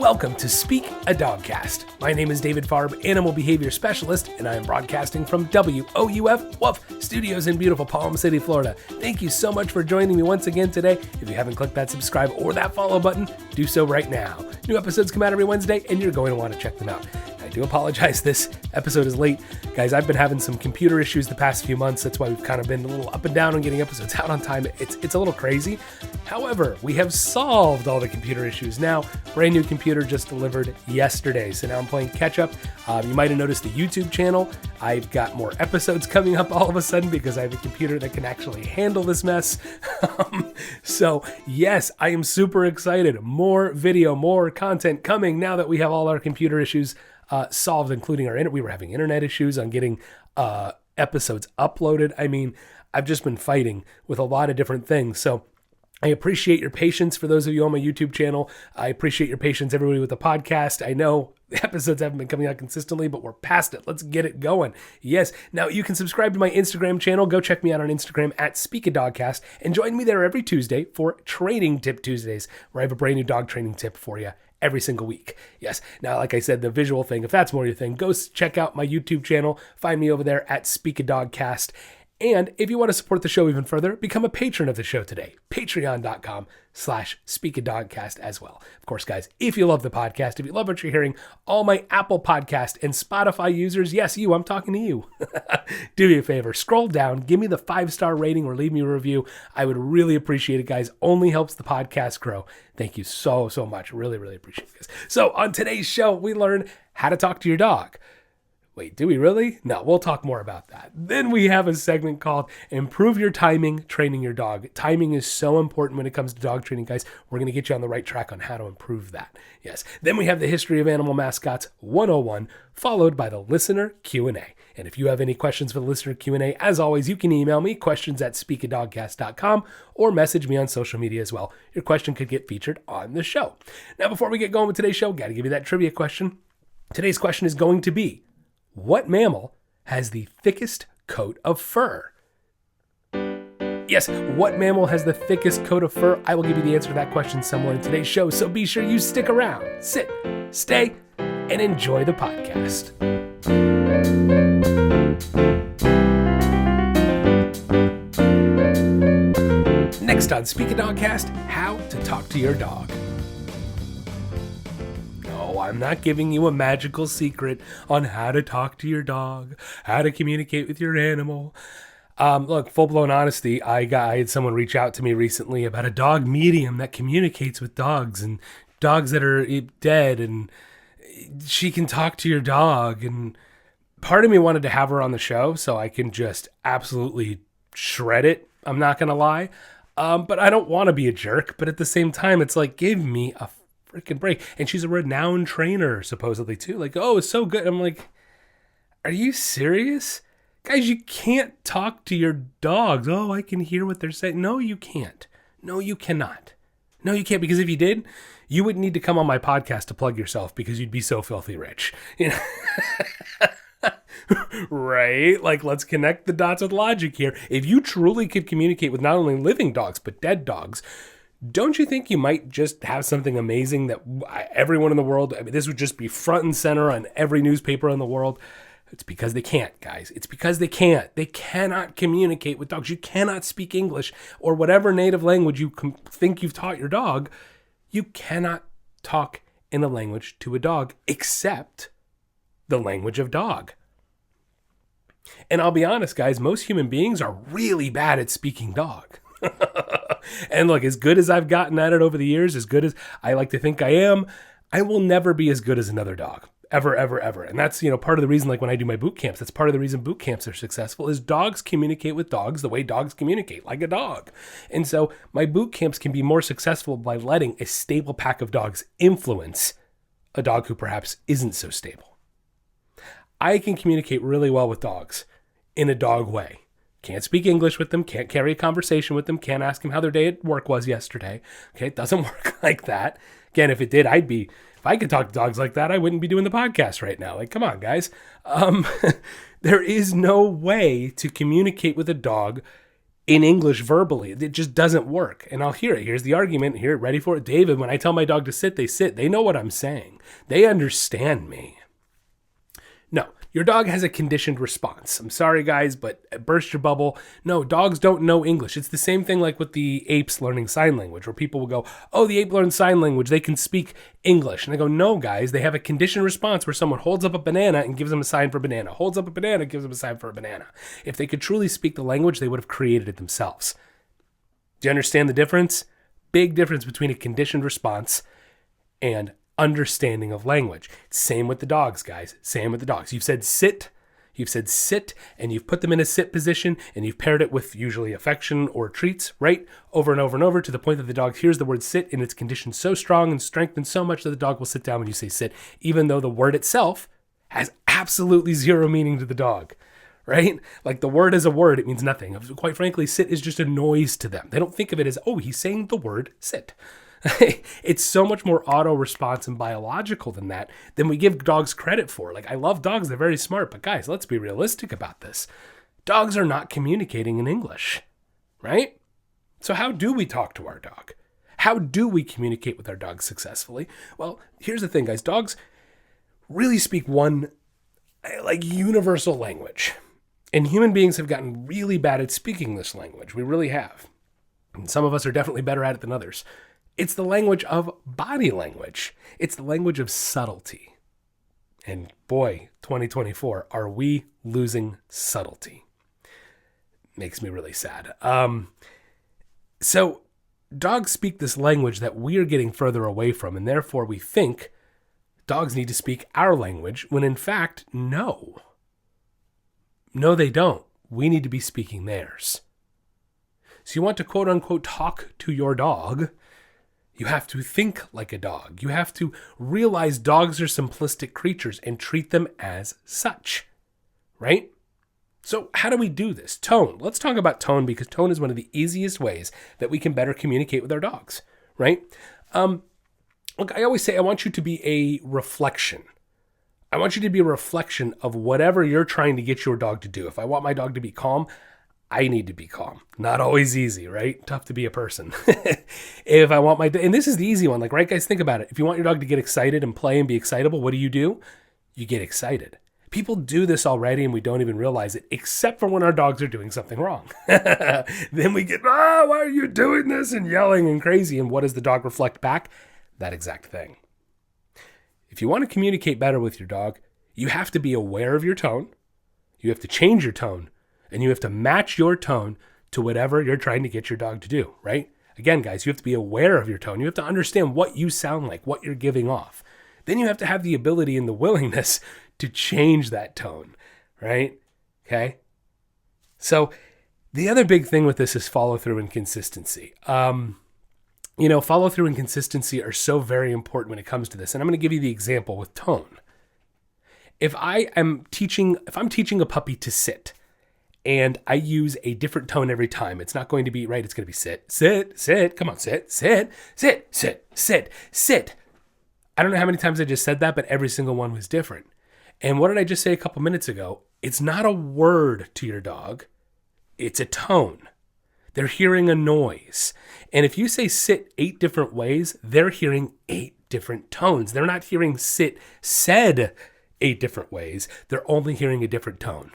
Welcome to Speak a Dogcast. My name is David Farb, Animal Behavior Specialist, and I am broadcasting from WOUF Studios in beautiful Palm City, Florida. Thank you so much for joining me once again today. If you haven't clicked that subscribe or that follow button, do so right now. New episodes come out every Wednesday, and you're going to want to check them out. I do apologize, this episode is late. Guys, I've been having some computer issues the past few months. That's why we've kind of been a little up and down on getting episodes out on time. It's a little crazy. However, we have solved all the computer issues now. Brand new computer just delivered yesterday, so now I'm playing catch up. You might have noticed the YouTube channel. I've got more episodes coming up all of a sudden because I have a computer that can actually handle this mess. So yes, I am super excited. More video, more content coming now that we have all our computer issues solved, including we were having internet issues on getting episodes uploaded. I mean, I've just been fighting with a lot of different things. So I appreciate your patience for those of you on my YouTube channel. I appreciate your patience, everybody, with the podcast. I know the episodes haven't been coming out consistently, but we're past it. Let's get it going. Yes. Now you can subscribe to my Instagram channel. Go check me out on Instagram at Speak a Dogcast and join me there every Tuesday for Training Tip Tuesdays, where I have a brand new dog training tip for you every single week. Yes. Now, like I said, the visual thing, if that's more your thing, go check out my YouTube channel. Find me over there at Speak a Dogcast. And if you want to support the show even further, become a patron of the show today. Patreon.com/speakadogcast as well. Of course, guys, if you love the podcast, if you love what you're hearing, all my Apple Podcast and Spotify users, yes, you, I'm talking to you. Do me a favor, scroll down, give me the 5-star rating or leave me a review. I would really appreciate it, guys. Only helps the podcast grow. Thank you so much. Really, really appreciate it, guys. So on today's show, we learn how to talk to your dog. Wait, do we really? No, we'll talk more about that. Then we have a segment called Improve Your Timing, Training Your Dog. Timing is so important when it comes to dog training, guys. We're going to get you on the right track on how to improve that. Yes. Then we have the History of Animal Mascots 101, followed by the Listener Q&A. And if you have any questions for the Listener Q&A, as always, you can email me, questions@speakadogcast.com, or message me on social media as well. Your question could get featured on the show. Now, before we get going with today's show, got to give you that trivia question. Today's question is going to be, what mammal has the thickest coat of fur? Yes, what mammal has the thickest coat of fur? I will give you the answer to that question somewhere in today's show, so be sure you stick around, sit, stay, and enjoy the podcast. Next on Speak a Dogcast, how to talk to your dog. I'm not giving you a magical secret on how to talk to your dog, how to communicate with your animal. Look, full-blown honesty, I had someone reach out to me recently about a dog medium that communicates with dogs and dogs that are dead, and she can talk to your dog. And part of me wanted to have her on the show so I can just absolutely shred it. I'm not going to lie. But I don't want to be a jerk. But at the same time, it's like, give me a freaking break. And she's a renowned trainer, supposedly, too. Like, oh, it's so good. I'm like, are you serious? Guys, you can't talk to your dogs. Oh, I can hear what they're saying. No, you can't. No, you cannot. No, you can't, because if you did, you wouldn't need to come on my podcast to plug yourself because you'd be so filthy rich. You know? Right? Like, let's connect the dots with logic here. If you truly could communicate with not only living dogs, but dead dogs, don't you think you might just have something amazing that everyone in the world, I mean, this would just be front and center on every newspaper in the world? It's because they can't, guys. It's because they can't. They cannot communicate with dogs. You cannot speak English or whatever native language you think you've taught your dog. You cannot talk in a language to a dog except the language of dog. And I'll be honest, guys, most human beings are really bad at speaking dog. And look, as good as I've gotten at it over the years, as good as I like to think I am, I will never be as good as another dog. Ever, ever, ever. And that's, part of the reason, like when I do my boot camps, that's part of the reason boot camps are successful, is dogs communicate with dogs the way dogs communicate, like a dog. And so my boot camps can be more successful by letting a stable pack of dogs influence a dog who perhaps isn't so stable. I can communicate really well with dogs in a dog way. Can't speak English with them, can't carry a conversation with them, can't ask them how their day at work was yesterday. Okay, it doesn't work like that. Again, if it did, if I could talk to dogs like that, I wouldn't be doing the podcast right now. Like, come on, guys. There is no way to communicate with a dog in English verbally. It just doesn't work. And I'll hear it. Here's the argument. Here, ready for it? David, when I tell my dog to sit, they sit. They know what I'm saying. They understand me. No, your dog has a conditioned response. I'm sorry, guys, but burst your bubble. No, dogs don't know English. It's the same thing like with the apes learning sign language, where people will go, oh, the ape learns sign language. They can speak English. And I go, no, guys, they have a conditioned response where someone holds up a banana and gives them a sign for banana. Holds up a banana, gives them a sign for a banana. If they could truly speak the language, they would have created it themselves. Do you understand the difference? Big difference between a conditioned response and understanding of language. Same with the dogs, guys. Same with the dogs. You've said sit, and you've put them in a sit position, and you've paired it with usually affection or treats, right? Over and over and over, to the point that the dog hears the word sit, and it's conditioned so strong and strengthened so much that the dog will sit down when you say sit, even though the word itself has absolutely zero meaning to the dog, right? Like the word is a word, it means nothing. Quite frankly, sit is just a noise to them. They don't think of it as, oh, he's saying the word sit. It's so much more auto response and biological than that than we give dogs credit for. Like, I love dogs. They're very smart. But guys, let's be realistic about this. Dogs are not communicating in English, right? So how do we talk to our dog? How do we communicate with our dog successfully? Well, here's the thing, guys. Dogs really speak one, like, universal language. And human beings have gotten really bad at speaking this language. We really have. And some of us are definitely better at it than others. It's the language of body language. It's the language of subtlety. And boy, 2024, are we losing subtlety? Makes me really sad. So dogs speak this language that we are getting further away from, and therefore we think dogs need to speak our language, when in fact, no. No, they don't. We need to be speaking theirs. So you want to quote unquote talk to your dog, you have to think like a dog. You have to realize dogs are simplistic creatures and treat them as such, right? So how do we do this? Tone. Let's talk about tone, because tone is one of the easiest ways that we can better communicate with our dogs, right? Look, I always say I want you to be a reflection. I want you to be a reflection of whatever you're trying to get your dog to do. If I want my dog to be calm, I need to be calm. Not always easy, right? Tough to be a person. If I want and this is the easy one, like, right, guys, think about it. If you want your dog to get excited and play and be excitable, what do? You get excited. People do this already and we don't even realize it, except for when our dogs are doing something wrong. Then we get, why are you doing this? And yelling and crazy. And what does the dog reflect back? That exact thing. If you want to communicate better with your dog, you have to be aware of your tone. You have to change your tone. And you have to match your tone to whatever you're trying to get your dog to do, right? Again, guys, you have to be aware of your tone. You have to understand what you sound like, what you're giving off. Then you have to have the ability and the willingness to change that tone, right? Okay? So the other big thing with this is follow through and consistency. Follow through and consistency are so very important when it comes to this. And I'm going to give you the example with tone. If I'm teaching a puppy to sit, and I use a different tone every time, it's not going to be, right, it's going to be sit, come on, sit. I don't know how many times I just said that, but every single one was different. And what did I just say a couple minutes ago? It's not a word to your dog, it's a tone. They're hearing a noise. And if you say sit 8 different ways, they're hearing 8 different tones. They're not hearing sit said 8 different ways. They're only hearing a different tone.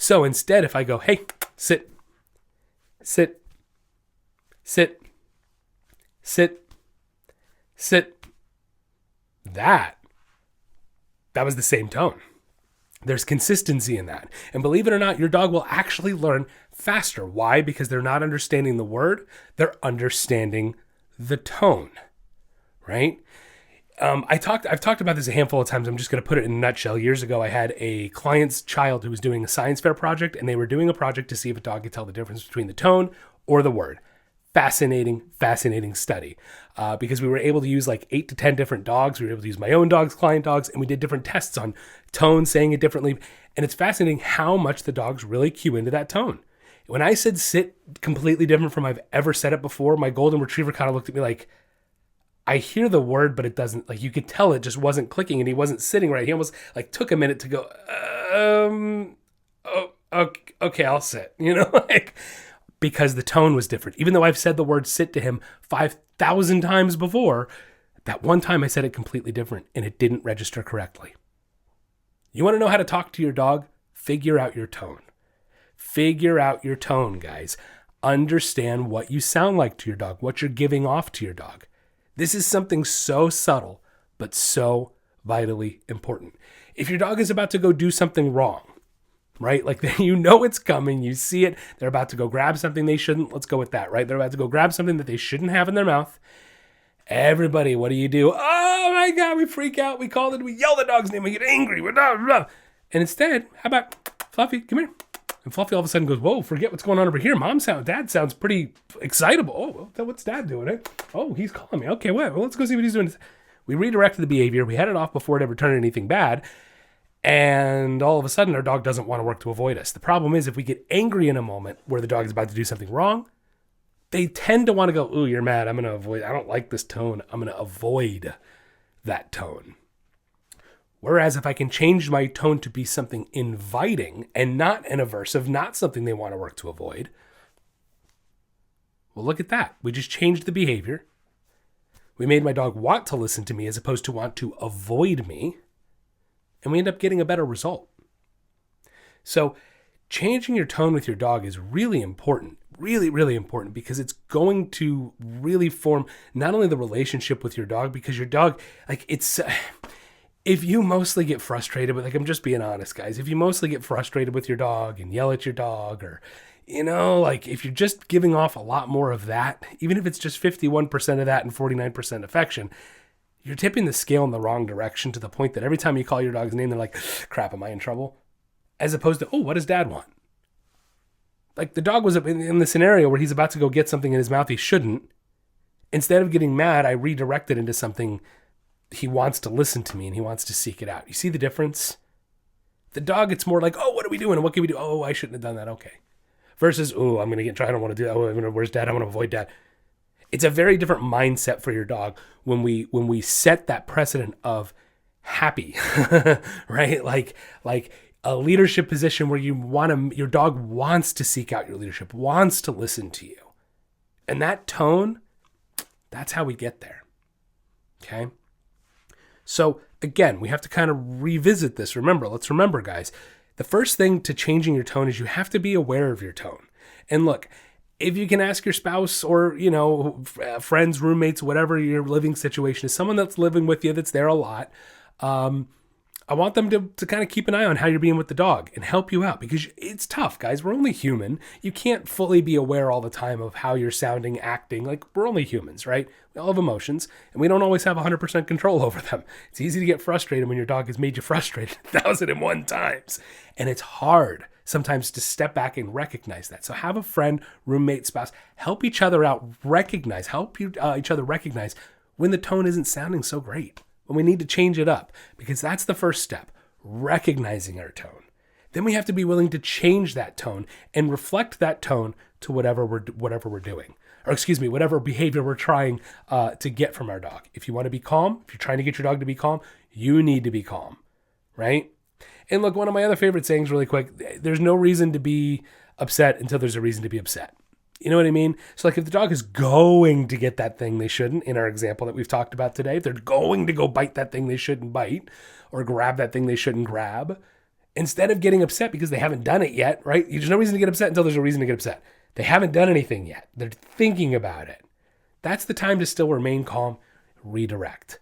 So instead, if I go, hey, sit, that was the same tone. There's consistency in that. And believe it or not, your dog will actually learn faster. Why? Because they're not understanding the word, they're understanding the tone, right? I've talked about this a handful of times. I'm just going to put it in a nutshell. Years ago, I had a client's child who was doing a science fair project, and they were doing a project to see if a dog could tell the difference between the tone or the word. Fascinating study. Because we were able to use like 8 to 10 different dogs. We were able to use my own dogs, client dogs, and we did different tests on tone, saying it differently. And it's fascinating how much the dogs really cue into that tone. When I said sit completely different from I've ever said it before, my golden retriever kind of looked at me like, I hear the word, but it doesn't, like, you could tell it just wasn't clicking and he wasn't sitting right. He almost like took a minute to go, okay, I'll sit, like, because the tone was different. Even though I've said the word sit to him 5,000 times before, that one time I said it completely different and it didn't register correctly. You want to know how to talk to your dog? Figure out your tone. Figure out your tone, guys. Understand what you sound like to your dog, what you're giving off to your dog. This is something so subtle, but so vitally important. If your dog is about to go do something wrong, right? Like, it's coming, you see it, they're about to go grab something they shouldn't. Let's go with that, right? They're about to go grab something that they shouldn't have in their mouth. Everybody, what do? Oh my God, we freak out, we call it, we yell the dog's name, we get angry, and instead, how about Fluffy, come here. And Fluffy all of a sudden goes, whoa, forget what's going on over here. Dad sounds pretty excitable. Oh, what's Dad doing? Oh, he's calling me. Okay, well, let's go see what he's doing. We redirected the behavior. We had it off before it ever turned anything bad. And all of a sudden, our dog doesn't want to work to avoid us. The problem is, if we get angry in a moment where the dog is about to do something wrong, they tend to want to go, ooh, you're mad. I'm going to avoid. I don't like this tone. I'm going to avoid that tone. Whereas if I can change my tone to be something inviting and not an aversive, not something they want to work to avoid, well, look at that. We just changed the behavior. We made my dog want to listen to me as opposed to want to avoid me. And we end up getting a better result. So changing your tone with your dog is really important, really, really important, because it's going to really form not only the relationship with your dog, because your dog, like, it's... If you mostly get frustrated with, I'm just being honest, guys, if you mostly get frustrated with your dog and yell at your dog, or, if you're just giving off a lot more of that, even if it's just 51% of that and 49% affection, you're tipping the scale in the wrong direction to the point that every time you call your dog's name, they're like, crap, am I in trouble? As opposed to, oh, what does Dad want? Like, the dog was in the scenario where he's about to go get something in his mouth he shouldn't. Instead of getting mad, I redirected into something. He wants to listen to me and he wants to seek it out. You see the difference? The dog, it's more like, oh, what are we doing? What can we do? Oh, I shouldn't have done that. Okay. Versus, oh, I'm going to get in trouble. I don't want to do that. Oh, where's Dad? I want to avoid Dad. It's a very different mindset for your dog when we set that precedent of happy, right? Like a leadership position where your dog wants to seek out your leadership, wants to listen to you. And that tone, that's how we get there. Okay? So again, we have to kind of revisit this. Let's remember, guys, the first thing to changing your tone is you have to be aware of your tone. And look, if you can ask your spouse or, friends, roommates, whatever your living situation is, someone that's living with you that's there a lot, I want them to kind of keep an eye on how you're being with the dog and help you out, because it's tough, guys. We're only human. You can't fully be aware all the time of how you're sounding, acting. Like, we're only humans, right? We all have emotions, and we don't always have 100% control over them. It's easy to get frustrated when your dog has made you frustrated 1,001 times. And it's hard sometimes to step back and recognize that. So have a friend, roommate, spouse, help each other out, help each other recognize when the tone isn't sounding so great, when we need to change it up, because that's the first step, recognizing our tone. Then we have to be willing to change that tone and reflect that tone to whatever we're doing, or whatever behavior we're trying to get from our dog. If you want to be calm, if you're trying to get your dog to be calm, you need to be calm, right? And look, one of my other favorite sayings really quick, there's no reason to be upset until there's a reason to be upset. You know what I mean? So like if the dog is going to get that thing they shouldn't, in our example that we've talked about today, if they're going to go bite that thing they shouldn't bite or grab that thing they shouldn't grab, instead of getting upset because they haven't done it yet, right? There's no reason to get upset until there's a reason to get upset. They haven't done anything yet. They're thinking about it. That's the time to still remain calm, redirect.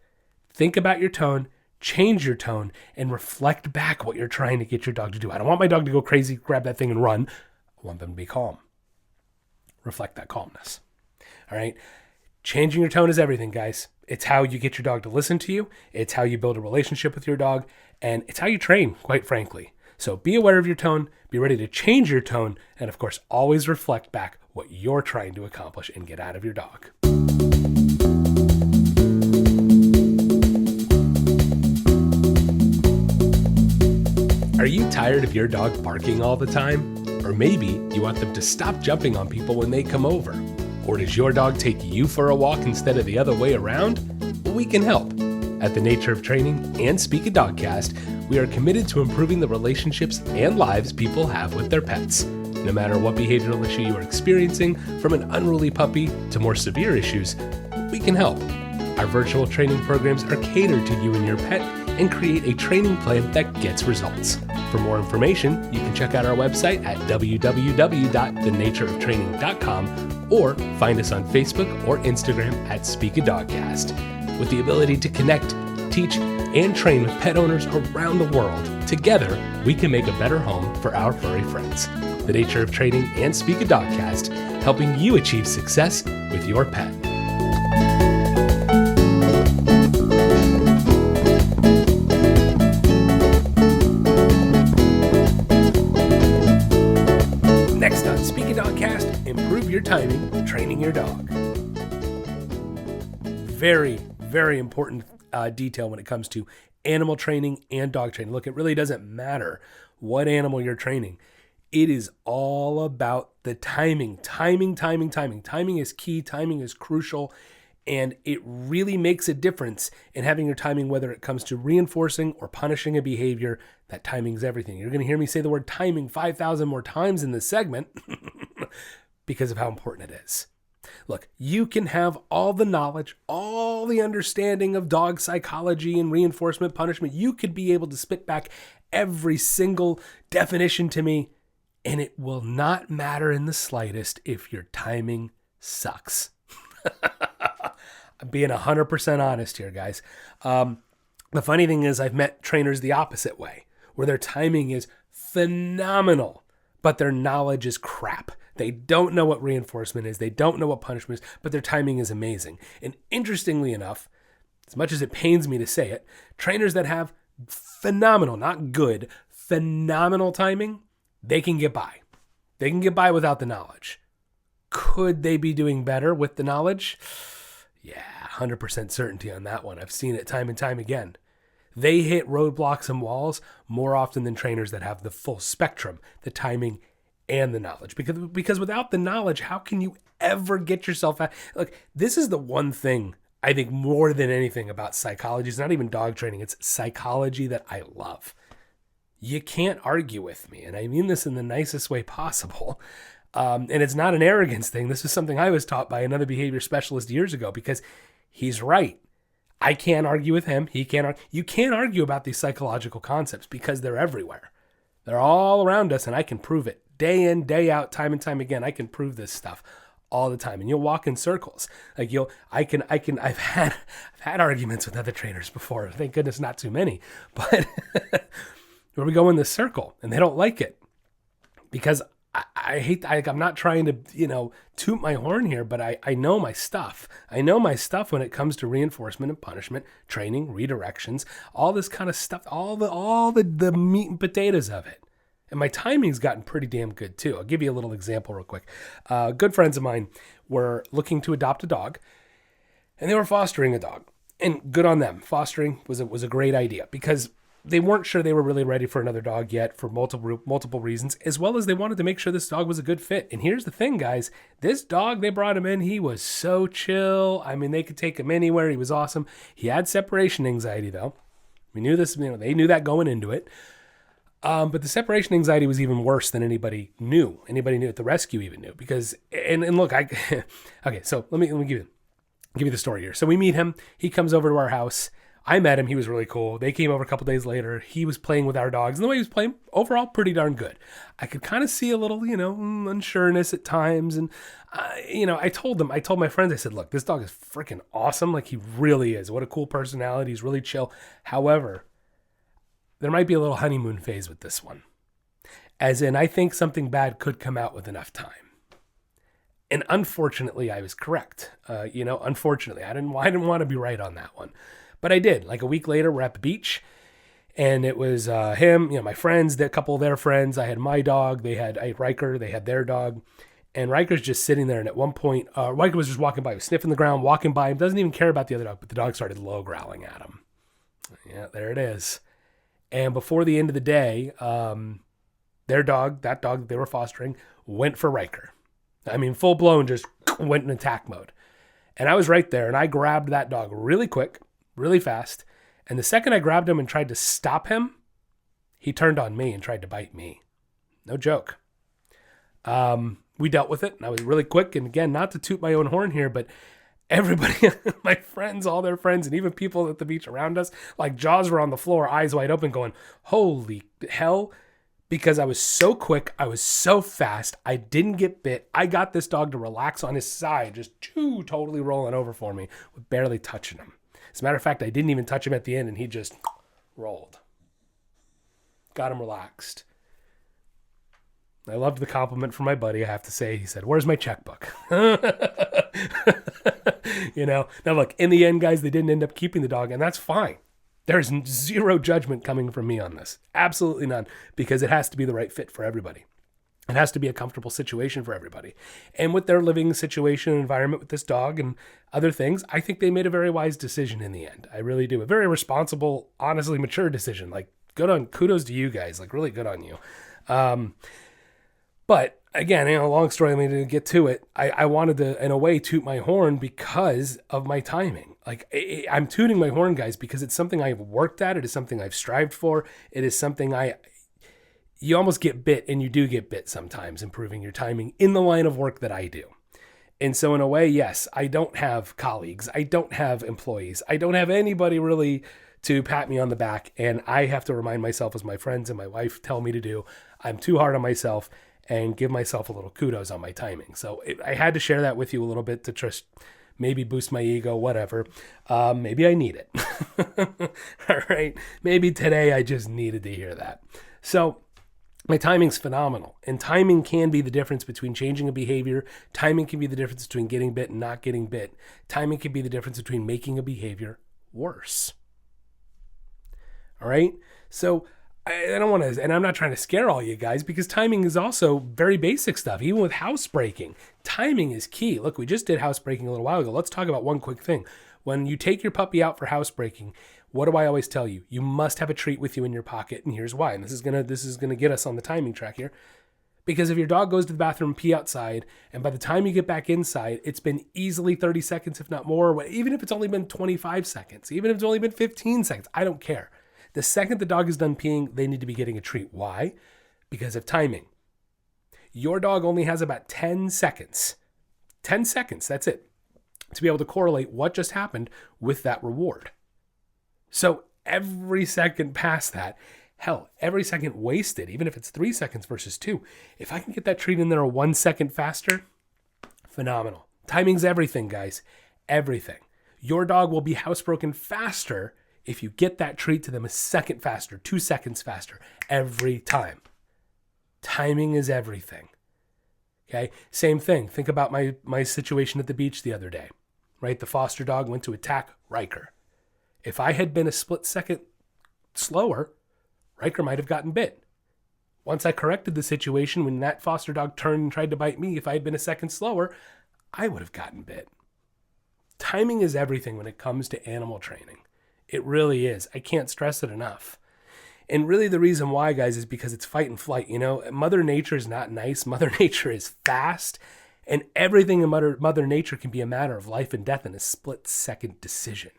Think about your tone, change your tone, and reflect back what you're trying to get your dog to do. I don't want my dog to go crazy, grab that thing and run. I want them to be calm. Reflect that calmness. All right. Changing your tone is everything, guys. It's how you get your dog to listen to you. It's how you build a relationship with your dog. And it's how you train, quite frankly. So be aware of your tone, be ready to change your tone, and of course, always reflect back what you're trying to accomplish and get out of your dog. Are you tired of your dog barking all the time? Or maybe you want them to stop jumping on people when they come over. Or does your dog take you for a walk instead of the other way around? Well, we can help. At The Nature of Training and Speak a Dogcast, we are committed to improving the relationships and lives people have with their pets. No matter what behavioral issue you are experiencing, from an unruly puppy to more severe issues, we can help. Our virtual training programs are catered to you and your pet and create a training plan that gets results. For more information, you can check out our website at www.thenatureoftraining.com or find us on Facebook or Instagram at Speak a Dogcast. With the ability to connect, teach, and train with pet owners around the world, together we can make a better home for our furry friends. The Nature of Training and Speak a Dogcast, helping you achieve success with your pet. Next on Speak a Dogcast, improve your timing, training your dog. Very important detail when it comes to animal training and dog training. Look, it really doesn't matter what animal you're training. It is all about the timing. Timing is key. Timing is crucial. And it really makes a difference in having your timing, whether it comes to reinforcing or punishing a behavior. That timing is everything. You're going to hear me say the word timing 5,000 more times in this segment because of how important it is. Look, you can have all the knowledge, all the understanding of dog psychology and reinforcement punishment. You could be able to spit back every single definition to me, and it will not matter in the slightest if your timing sucks. I'm being 100% honest here, guys. The funny thing is I've met trainers the opposite way, where their timing is phenomenal, but their knowledge is crap. They don't know what reinforcement is. They don't know what punishment is, but their timing is amazing. And interestingly enough, as much as it pains me to say it, trainers that have phenomenal, not good, phenomenal timing, they can get by. They can get by without the knowledge. Could they be doing better with the knowledge? Yeah, 100% certainty on that one. I've seen it time and time again. They hit roadblocks and walls more often than trainers that have the full spectrum, the timing and the knowledge. Because without the knowledge, how can you ever get yourself out? Look, this is the one thing I think more than anything about psychology. It's not even dog training. It's psychology that I love. You can't argue with me. And I mean this in the nicest way possible. And it's not an arrogance thing. This is something I was taught by another behavior specialist years ago because he's right. I can't argue with him. He can't. You can't argue about these psychological concepts because they're everywhere. They're all around us, and I can prove it day in, day out, time and time again. I can prove this stuff all the time, and you'll walk in circles. Like I've had arguments with other trainers before. Thank goodness, not too many. But where we go in this circle, and they don't like it because I hate. I'm not trying to toot my horn here, but I know my stuff. I know my stuff when it comes to reinforcement and punishment, training, redirections, all this kind of stuff, all the meat and potatoes of it. And my timing's gotten pretty damn good too. I'll give you a little example real quick. Good friends of mine were looking to adopt a dog, and they were fostering a dog. And good on them. Fostering was a great idea because they weren't sure they were really ready for another dog yet for multiple reasons, as well as they wanted to make sure this dog was a good fit. And here's the thing, guys. This dog, they brought him in. He was so chill. I mean, they could take him anywhere. He was awesome. He had separation anxiety, though. We knew this. They knew that going into it. But the separation anxiety was even worse than anybody knew. Anybody knew at the rescue even knew because, and look, okay, so let me give you the story here. So we meet him. He comes over to our house. I met him. He was really cool. They came over a couple days later. He was playing with our dogs. And the way he was playing, overall, pretty darn good. I could kind of see a little, unsureness at times. And, I told my friends, I said, look, this dog is freaking awesome. Like, he really is. What a cool personality. He's really chill. However, there might be a little honeymoon phase with this one. As in, I think something bad could come out with enough time. And unfortunately, I was correct. Unfortunately, I didn't want to be right on that one. But I did. Like a week later, we're at the beach, and it was him, my friends, a couple of their friends. I had my dog. I had Riker. They had their dog. And Riker's just sitting there, and at one point, Riker was just walking by. He was sniffing the ground, walking by him. Doesn't even care about the other dog, but the dog started low growling at him. Yeah, there it is. And before the end of the day, their dog, that dog that they were fostering, went for Riker. I mean, full blown, just went in attack mode. And I was right there, and I grabbed that dog really quick, really fast, And the second I grabbed him and tried to stop him, he turned on me and tried to bite me. No joke. We dealt with it, and I was really quick. And again, not to toot my own horn here, but everybody, my friends, all their friends, and even people at the beach around us, like jaws were on the floor, eyes wide open, going, holy hell, because I was so quick, I was so fast, I didn't get bit. I got this dog to relax on his side, just totally rolling over for me, with barely touching him. As a matter of fact, I didn't even touch him at the end, and he just rolled. Got him relaxed. I loved the compliment from my buddy, I have to say. He said, where's my checkbook? Now look, in the end, guys, they didn't end up keeping the dog, and that's fine. There's zero judgment coming from me on this. Absolutely none, because it has to be the right fit for everybody. It has to be a comfortable situation for everybody. And with their living situation and environment with this dog and other things, I think they made a very wise decision in the end. I really do. A very responsible, honestly mature decision. Like, kudos to you guys. Like, really good on you. But again, long story, I mean, to get to it, I wanted to, in a way, toot my horn because of my timing. Like, I'm tooting my horn, guys, because it's something I've worked at. It is something I've strived for. It is something you almost get bit, and you do get bit sometimes, improving your timing in the line of work that I do. And so in a way, yes, I don't have colleagues. I don't have employees. I don't have anybody really to pat me on the back. And I have to remind myself, as my friends and my wife tell me to do, I'm too hard on myself, and give myself a little kudos on my timing. So I had to share that with you a little bit to just maybe boost my ego, whatever. Maybe I need it. All right. Maybe today I just needed to hear that. So my timing's phenomenal. And timing can be the difference between changing a behavior. Timing can be the difference between getting bit and not getting bit. Timing can be the difference between making a behavior worse. All right. So I don't want to, and I'm not trying to scare all you guys, because timing is also very basic stuff. Even with housebreaking, timing is key. Look, we just did housebreaking a little while ago. Let's talk about one quick thing. When you take your puppy out for housebreaking, what do I always tell you? You must have a treat with you in your pocket, and here's why. And this is gonna get us on the timing track here. Because if your dog goes to the bathroom and pee outside, and by the time you get back inside, it's been easily 30 seconds, if not more, even if it's only been 25 seconds, even if it's only been 15 seconds, I don't care. The second the dog is done peeing, they need to be getting a treat. Why? Because of timing. Your dog only has about 10 seconds. 10 seconds, that's it, to be able to correlate what just happened with that reward. So every second past that, hell, every second wasted, even if it's 3 seconds versus 2, if I can get that treat in there 1 second faster, phenomenal. Timing's everything, guys. Everything. Your dog will be housebroken faster if you get that treat to them a second faster, 2 seconds faster, every time. Timing is everything. Okay? Same thing. Think about my situation at the beach the other day, right? The foster dog went to attack Riker. If I had been a split second slower, Riker might have gotten bit. Once I corrected the situation, when that foster dog turned and tried to bite me, if I had been a second slower, I would have gotten bit. Timing is everything when it comes to animal training. It really is. I can't stress it enough. And really the reason why, guys, is because it's fight and flight. Mother Nature is not nice. Mother Nature is fast. And everything in Mother Nature can be a matter of life and death in a split-second decision.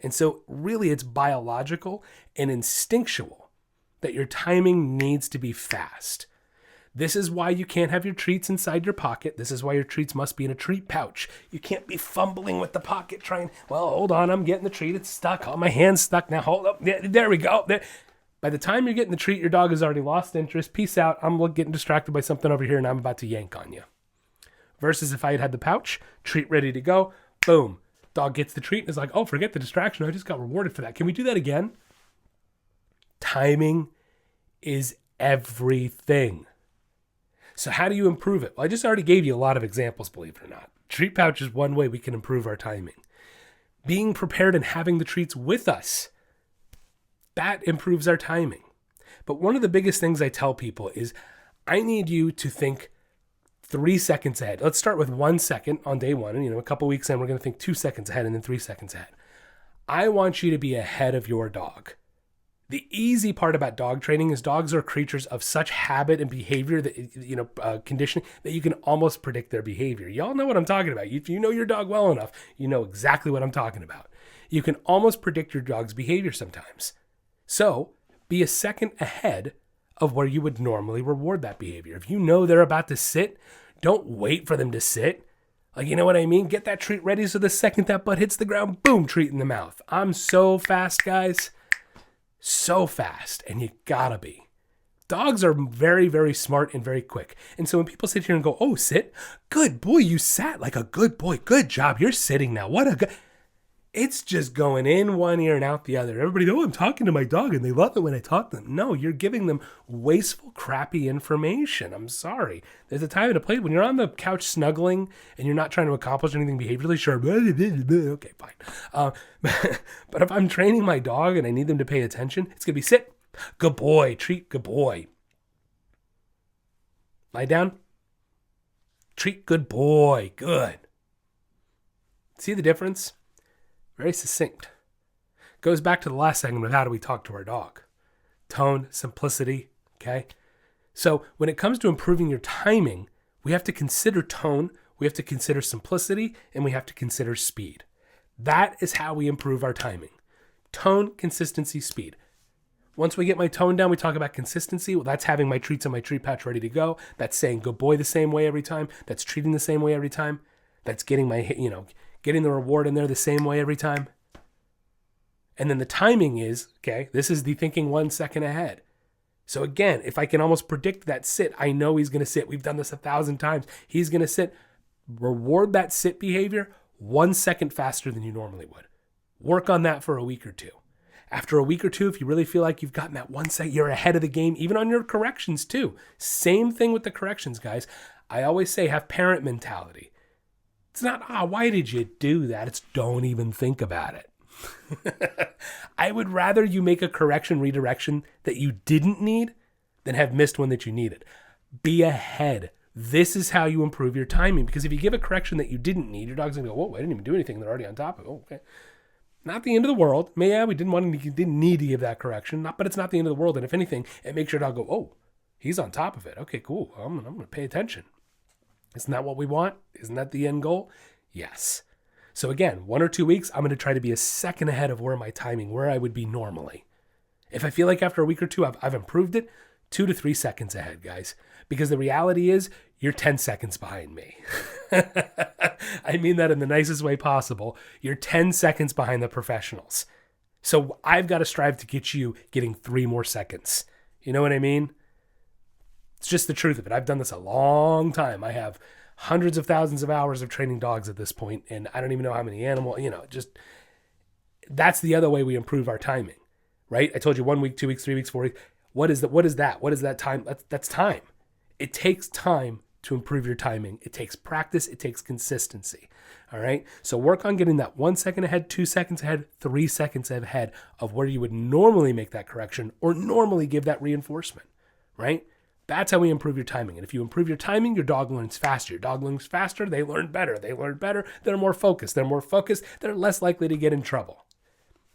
And so really it's biological and instinctual that your timing needs to be fast. This is why you can't have your treats inside your pocket. This is why your treats must be in a treat pouch. You can't be fumbling with the pocket trying, well, hold on, I'm getting the treat. It's stuck. Oh, my hand's stuck. Now, hold up. There we go. There. By the time you're getting the treat, your dog has already lost interest. Peace out. I'm getting distracted by something over here, and I'm about to yank on you. Versus if I had the pouch, treat ready to go, boom. Dog gets the treat and is like, oh, forget the distraction. I just got rewarded for that. Can we do that again? Timing is everything. So how do you improve it? Well, I just already gave you a lot of examples, believe it or not. Treat pouch is one way we can improve our timing. Being prepared and having the treats with us, that improves our timing. But one of the biggest things I tell people is I need you to think 3 seconds ahead. Let's start with 1 second on day one. And, a couple weeks in, we're going to think 2 seconds ahead and then 3 seconds ahead. I want you to be ahead of your dog. The easy part about dog training is dogs are creatures of such habit and behavior that, conditioning, that you can almost predict their behavior. Y'all know what I'm talking about. If you know your dog well enough, you know exactly what I'm talking about. You can almost predict your dog's behavior sometimes. So be a second ahead of where you would normally reward that behavior. If you know they're about to sit, don't wait for them to sit. Like, you know what I mean? Get that treat ready so the second that butt hits the ground, boom, treat in the mouth. I'm so fast, guys. So fast. And you gotta be. Dogs are very, very smart and very quick. And so when people sit here and go, oh, sit. Good boy, you sat like a good boy. Good job. You're sitting now. What a good... It's just going in one ear and out the other. Everybody, oh, I'm talking to my dog and they love it when I talk to them. No, you're giving them wasteful, crappy information. I'm sorry. There's a time and a place when you're on the couch snuggling and you're not trying to accomplish anything behaviorally, sure. Okay, fine. But if I'm training my dog and I need them to pay attention, it's going to be sit. Good boy. Treat. Good boy. Lie down. Treat. Good boy. Good. See the difference? Very succinct. Goes back to the last segment of how do we talk to our dog. Tone, simplicity, okay? So when it comes to improving your timing, we have to consider tone, we have to consider simplicity, and we have to consider speed. That is how we improve our timing. Tone, consistency, speed. Once we get my tone down, we talk about consistency. Well, that's having my treats on my treat pouch ready to go. That's saying good boy the same way every time. That's treating the same way every time. That's getting my, getting the reward in there the same way every time. And then the timing is, okay, this is the thinking 1 second ahead. So again, if I can almost predict that sit, I know he's going to sit. We've done this 1,000 times. He's going to sit. Reward that sit behavior 1 second faster than you normally would. Work on that for a week or two. After a week or two, if you really feel like you've gotten that 1 second, you're ahead of the game, even on your corrections too. Same thing with the corrections, guys. I always say have parent mentality. It's not, why did you do that? It's don't even think about it. I would rather you make a correction redirection that you didn't need than have missed one that you needed. Be ahead. This is how you improve your timing. Because if you give a correction that you didn't need, your dog's going to go, whoa, I didn't even do anything. They're already on top of it. Oh, okay. Not the end of the world. Yeah, we didn't need to give that correction. But it's not the end of the world. And if anything, it makes your dog go, oh, he's on top of it. Okay, cool. I'm going to pay attention. Isn't that what we want? Isn't that the end goal? Yes. So again, 1 or 2 weeks, I'm going to try to be a second ahead of where I would be normally. If I feel like after a week or two, I've improved it, 2 to 3 seconds ahead, guys. Because the reality is, you're 10 seconds behind me. I mean that in the nicest way possible. You're 10 seconds behind the professionals. So I've got to strive to get you getting 3 more seconds. You know what I mean? It's just the truth of it. I've done this a long time. I have hundreds of thousands of hours of training dogs at this point, and I don't even know how many animals, that's the other way we improve our timing, right? I told you 1 week, 2 weeks, 3 weeks, 4 weeks. What is that? What is that time? That's time. It takes time to improve your timing. It takes practice. It takes consistency. All right. So work on getting that 1 second ahead, 2 seconds ahead, 3 seconds ahead of where you would normally make that correction or normally give that reinforcement, right? That's how we improve your timing. And if you improve your timing, your dog learns faster. Your dog learns faster, they learn better. They learn better, they're more focused. They're more focused, they're less likely to get in trouble.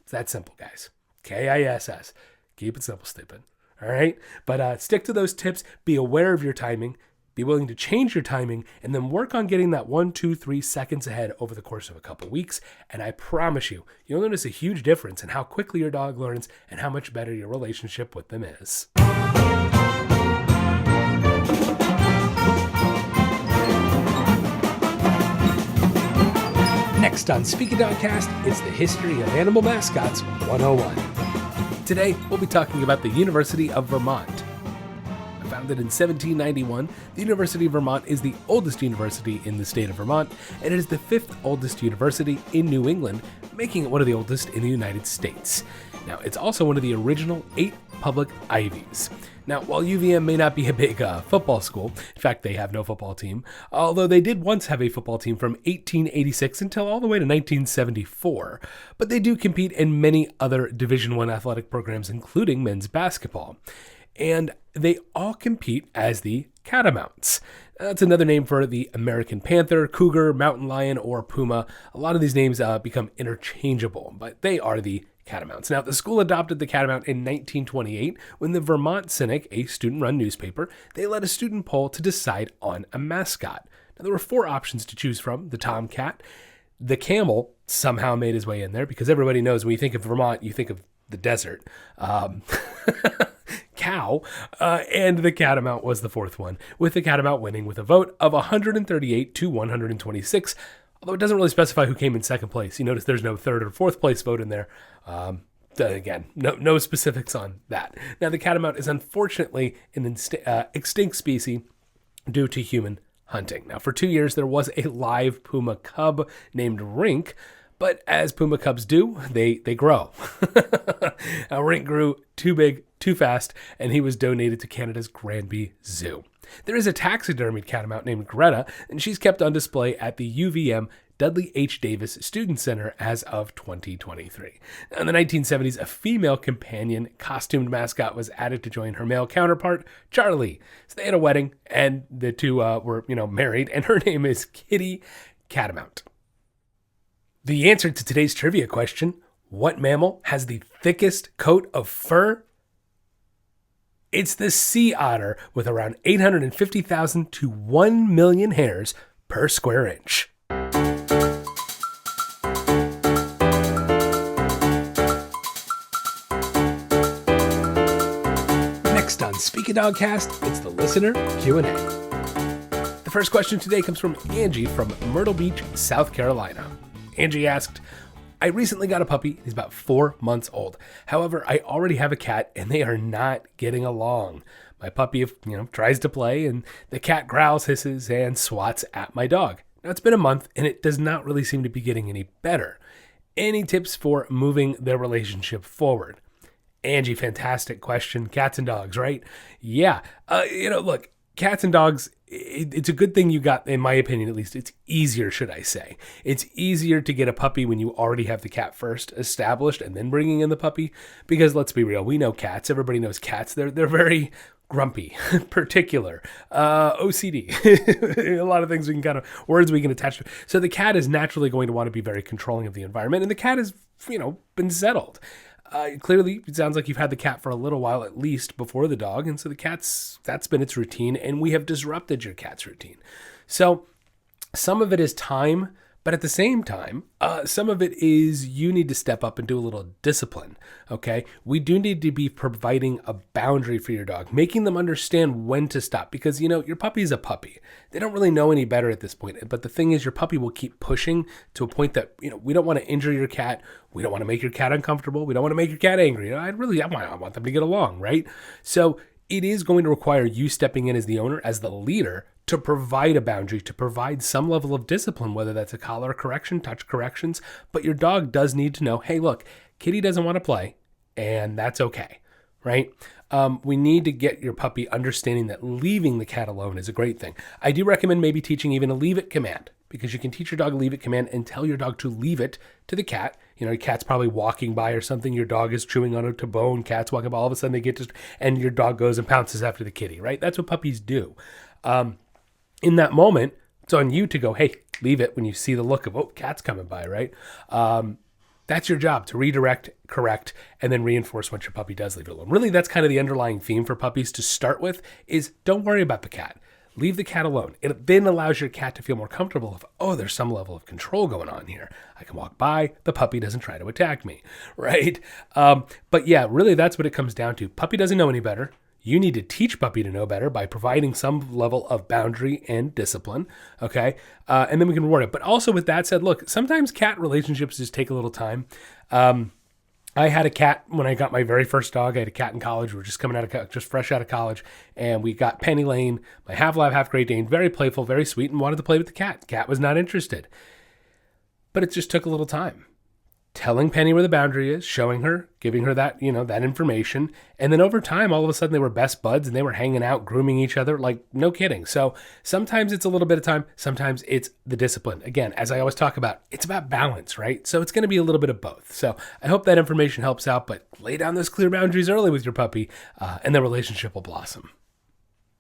It's that simple, guys. KISS. Keep it simple, stupid. All right? But stick to those tips. Be aware of your timing. Be willing to change your timing. And then work on getting that 1, 2, 3 seconds ahead over the course of a couple weeks. And I promise you, you'll notice a huge difference in how quickly your dog learns and how much better your relationship with them is. Next on Speak a Dogcast, it's the History of Animal Mascots 101. Today, we'll be talking about the University of Vermont. Founded in 1791, the University of Vermont is the oldest university in the state of Vermont, and it is the 5th oldest university in New England, making it one of the oldest in the United States. Now, it's also one of the original 8 public Ivies. Now, while UVM may not be a big football school, in fact, they have no football team, although they did once have a football team from 1886 until all the way to 1974, but they do compete in many other Division I athletic programs, including men's basketball. And they all compete as the Catamounts. That's another name for the American panther, cougar, mountain lion, or puma. A lot of these names become interchangeable, but they are the Catamounts. Now, the school adopted the Catamount in 1928 when the Vermont Cynic, a student-run newspaper, they led a student poll to decide on a mascot. Now, there were 4 options to choose from: the tomcat, The camel somehow made his way in there because everybody knows when you think of Vermont, you think of the desert. Cow, and the catamount was the fourth one, with the catamount winning with a vote of 138 to 126, although it doesn't really specify who came in second place. You notice there's no third or fourth place vote in there. Again, no specifics on that. Now, the catamount is unfortunately an extinct species due to human hunting. Now, for 2 years, there was a live puma cub named Rink, but as puma cubs do, they grow. Now, Rink grew too big, too fast, and he was donated to Canada's Granby Zoo. There is a taxidermied catamount named Greta, and she's kept on display at the UVM Dudley H. Davis Student Center as of 2023. Now, in the 1970s, a female companion costumed mascot was added to join her male counterpart, Charlie. So they had a wedding, and the two were, married, and her name is Kitty Catamount. The answer to today's trivia question, what mammal has the thickest coat of fur? It's the sea otter, with around 850,000 to 1 million hairs per square inch. Next on Speak a Dogcast, it's the listener Q&A. The first question today comes from Angie from Myrtle Beach, South Carolina. Angie asked, I recently got a puppy. He's about 4 months old. However, I already have a cat and they are not getting along. My puppy, tries to play and the cat growls, hisses, and swats at my dog. Now, it's been a month and it does not really seem to be getting any better. Any tips for moving their relationship forward? Angie, fantastic question. Cats and dogs, right? Yeah. Look, cats and dogs, it's a good thing you got, in my opinion, at least. It's easier, should I say. It's easier to get a puppy when you already have the cat first established and then bringing in the puppy. Because let's be real, we know cats. Everybody knows cats. They're very grumpy, particular, OCD. A lot of things words we can attach to. So the cat is naturally going to want to be very controlling of the environment. And the cat has, been settled. Clearly, it sounds like you've had the cat for a little while at least before the dog. And so that's been its routine, and we have disrupted your cat's routine. So some of it is time, but at the same time, some of it is you need to step up and do a little discipline, okay? We do need to be providing a boundary for your dog, making them understand when to stop because, your puppy is a puppy. They don't really know any better at this point. But the thing is, your puppy will keep pushing to a point that, we don't want to injure your cat. We don't want to make your cat uncomfortable. We don't want to make your cat angry. I want them to get along, right? So it is going to require you stepping in as the owner, as the leader, to provide a boundary, to provide some level of discipline, whether that's a collar correction, touch corrections. But your dog does need to know, hey, look, Kitty doesn't want to play, and that's okay, right? We need to get your puppy understanding that leaving the cat alone is a great thing. I do recommend maybe teaching even a leave it command, because you can teach your dog a leave it command and tell your dog to leave it to the cat. Your cat's probably walking by or something. Your dog is chewing on a bone. Cat's walking by. All of a sudden and your dog goes and pounces after the kitty, right? That's what puppies do. In that moment, it's on you to go, hey, leave it when you see the look of, oh, cat's coming by, right? That's your job, to redirect, correct, and then reinforce once your puppy does leave it alone. Really, that's kind of the underlying theme for puppies to start with is don't worry about the cat. Leave the cat alone. It then allows your cat to feel more comfortable there's some level of control going on here. I can walk by, the puppy doesn't try to attack me, right? But yeah, really that's what it comes down to. Puppy doesn't know any better. You need to teach puppy to know better by providing some level of boundary and discipline, okay? And then we can reward it. But also with that said, look, sometimes cat relationships just take a little time. I had a cat when I got my very first dog. I had a cat in college. We were just just fresh out of college. And we got Penny Lane, my half-lab, half-Great Dane, very playful, very sweet, and wanted to play with the cat. Cat was not interested. But it just took a little time. Telling Penny where the boundary is, showing her, giving her that, that information. And then over time, all of a sudden they were best buds and they were hanging out, grooming each other, like no kidding. So sometimes it's a little bit of time. Sometimes it's the discipline. Again, as I always talk about, it's about balance, right? So it's going to be a little bit of both. So I hope that information helps out, but lay down those clear boundaries early with your puppy and the relationship will blossom.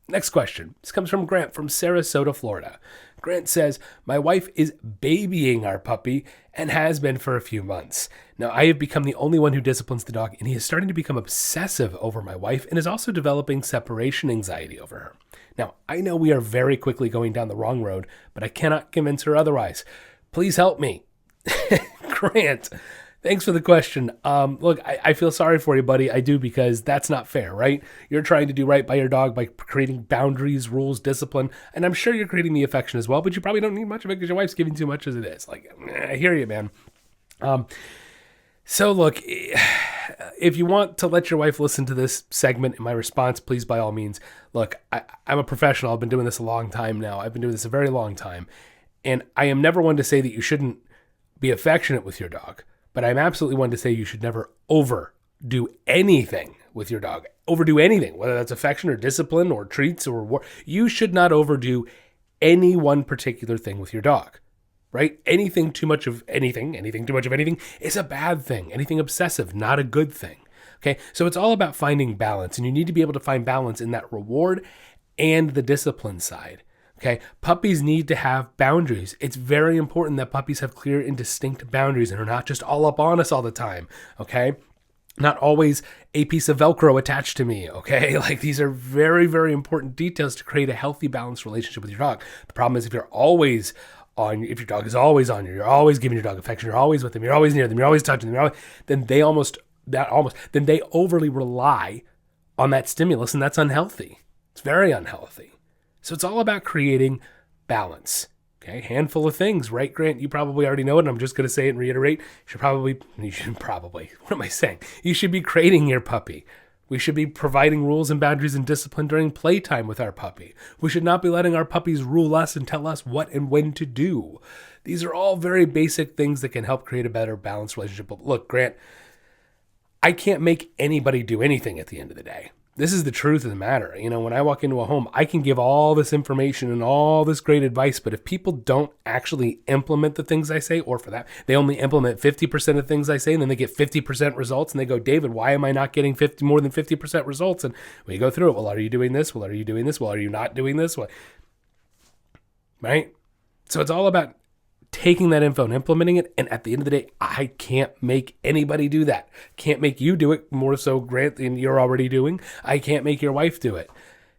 Next question. This comes from Grant from Sarasota, Florida. Grant says, my wife is babying our puppy and has been for a few months. Now, I have become the only one who disciplines the dog, and he is starting to become obsessive over my wife and is also developing separation anxiety over her. Now, I know we are very quickly going down the wrong road, but I cannot convince her otherwise. Please help me. Grant, thanks for the question. Look, I feel sorry for you, buddy. I do, because that's not fair, right? You're trying to do right by your dog by creating boundaries, rules, discipline, and I'm sure you're creating the affection as well, but you probably don't need much of it because your wife's giving too much as it is. Like, I hear you, man. So look, if you want to let your wife listen to this segment in my response, please, by all means. Look, I'm a professional. I've been doing this a long time now. I've been doing this a very long time. And I am never one to say that you shouldn't be affectionate with your dog. But I'm absolutely one to say you should never overdo anything with your dog. Overdo anything, whether that's affection or discipline or treats or war. You should not overdo any one particular thing with your dog. Right? Anything too much of anything too much of anything is a bad thing. Anything obsessive, not a good thing. Okay? So it's all about finding balance, and you need to be able to find balance in that reward and the discipline side. Okay? Puppies need to have boundaries. It's very important that puppies have clear and distinct boundaries and are not just all up on us all the time. Okay? Not always a piece of Velcro attached to me. Okay? Like, these are very, very important details to create a healthy, balanced relationship with your dog. The problem is if your dog is always on you, you're always giving your dog affection, you're always with them, you're always near them, you're always touching them, then they overly rely on that stimulus, and that's unhealthy. It's very unhealthy. So it's all about creating balance. Okay, handful of things, right, Grant? You probably already know it, and I'm just going to say it and reiterate. You should be crating your puppy. We should be providing rules and boundaries and discipline during playtime with our puppy. We should not be letting our puppies rule us and tell us what and when to do. These are all very basic things that can help create a better, balanced relationship. But look, Grant, I can't make anybody do anything at the end of the day. This is the truth of the matter. You know, when I walk into a home, I can give all this information and all this great advice, but if people don't actually implement the things I say, or for that, they only implement 50% of things I say, and then they get 50% results, and they go, David, why am I not getting more than 50% results? And we go through it. Well, are you doing this? Well, are you doing this? Well, are you not doing this? Well, right? So it's all about taking that info and implementing it. And at the end of the day, I can't make anybody do that. Can't make you do it, more so, Grant, than you're already doing. I can't make your wife do it.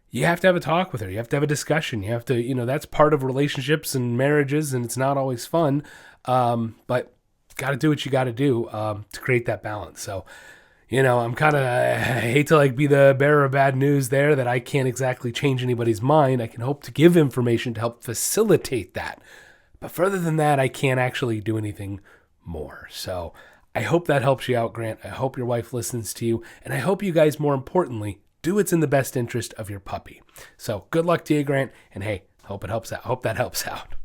You have to have a talk with her. You have to have a discussion. You have to, that's part of relationships and marriages, and it's not always fun. But got to do what you got to do to create that balance. So, I hate to be the bearer of bad news there, that I can't exactly change anybody's mind. I can hope to give information to help facilitate that. But further than that, I can't actually do anything more. So I hope that helps you out, Grant. I hope your wife listens to you. And I hope you guys, more importantly, do what's in the best interest of your puppy. So good luck to you, Grant. And hey, hope it helps out. Hope that helps out.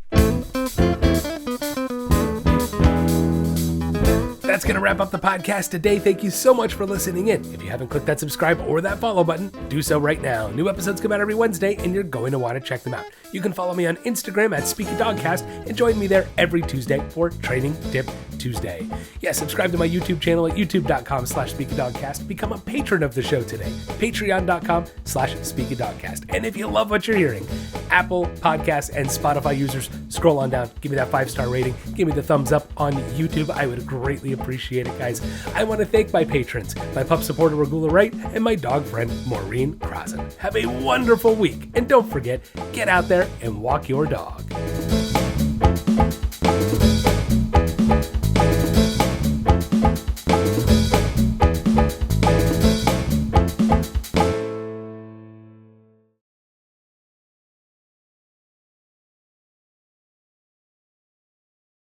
That's going to wrap up the podcast today. Thank you so much for listening in. If you haven't clicked that subscribe or that follow button, do so right now. New episodes come out every Wednesday, and you're going to want to check them out. You can follow me on Instagram at SpeakyDogcast and join me there every Tuesday for Training Tip Tuesday. Yeah, subscribe to my YouTube channel at youtube.com/SpeakyDogcast. Become a patron of the show today. Patreon.com/SpeakyDogcast. And if you love what you're hearing, Apple Podcasts and Spotify users, scroll on down, give me that 5-star rating, give me the thumbs up on YouTube. I would greatly appreciate it, guys. I want to thank my patrons, my pup supporter Regula Wright, and my dog friend Maureen Crossan. Have a wonderful week, and don't forget, get out there and walk your dog.